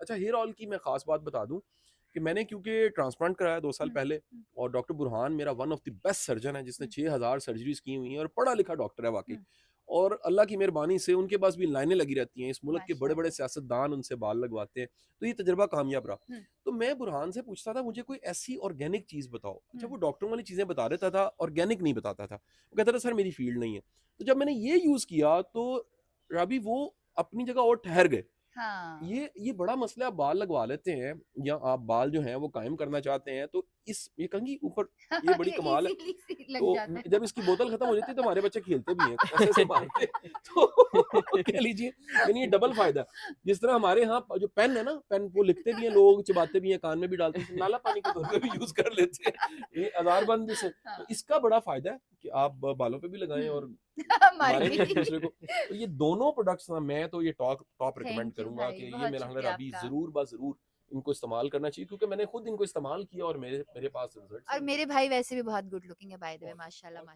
अच्छा, hair oil की मैं खास बात बता दूं कि मैंने क्योंकि ट्रांसप्लांट कराया 2 साल हुँ, पहले, हुँ, और डॉक्टर बुरहान मेरा one of the best surgeon है, जिसने हुँ, 6,000 सर्जरीज की हुई हैं और पढ़ा लिखा डॉक्टर है वाकई। हुँ, और अल्लाह की मेहरबानी से उनके पास भी लाइनें लगी रहती हैं, इस मुल्क के बड़े बड़े माशाअल्लाह। सियासतदान उनसे बाल लगवाते हैं, तो ये तजर्बा कामयाब रहा। हुँ, तो मैं बुरहान से पूछता था मुझे कोई ऐसी ऑर्गेनिक चीज़ बताओ। अच्छा, हुँ, वो डॉक्टरों वाली चीज़ें बता देता था, ऑर्गेनिक नहीं बताता था। वो कहता था सर मेरी फील्ड नहीं है। तो जब मैंने ये यूज़ किया तो राबी वो अपनी जगह और ठहर गए। हाँ। ये बड़ा मसला है, आप बाल लगवा लेते हैं या आप बाल जो हैं वो कायम करना चाहते हैं, तो इस ये कंघी ऊपर, ये बड़ी ये कमाल है। इज़िली सी लग तो जाता जब है। इसकी बोतल खत्म हो जाती है तो हमारे बच्चे खेलते भी हैं ऐसे-ऐसे मार के। तो कह लीजिए, यानी ये डबल फ़ायदा है। जिस तरह हमारे यहाँ जो पेन है ना, पेन वो लिखते भी हैं लोग, चबाते भी हैं, कान में भी डालते हैं, नाला पानी के तौर पे भी यूज़ कर लेते हैं। ये हज़ारबंद से, तो हाँ। इसका बड़ा फ़ायदा है कि आप बालों पे भी लगाएँ और हुँ। हमारे मारें भी भी। एक-दूसरे को। तो ये दोनों प्रोडक्ट्स ना, मैं तो ये टॉप रिकमेंड थैंक यू करूँगा भाई, कि ये बहुत मेरा ख़्याल है शुक्रिया अभी आपका। ज़रूर इनको इस्तेमाल करना चाहिए, क्योंकि मैंने खुद इनको इस्तेमाल किया और मेरे मेरे पास रिज़ल्ट्स और हैं इनके। मेरे भाई वैसे भी बहुत गुड लुकिंग है बाय द वे बहुत माशाल्लाह, बहुत माशा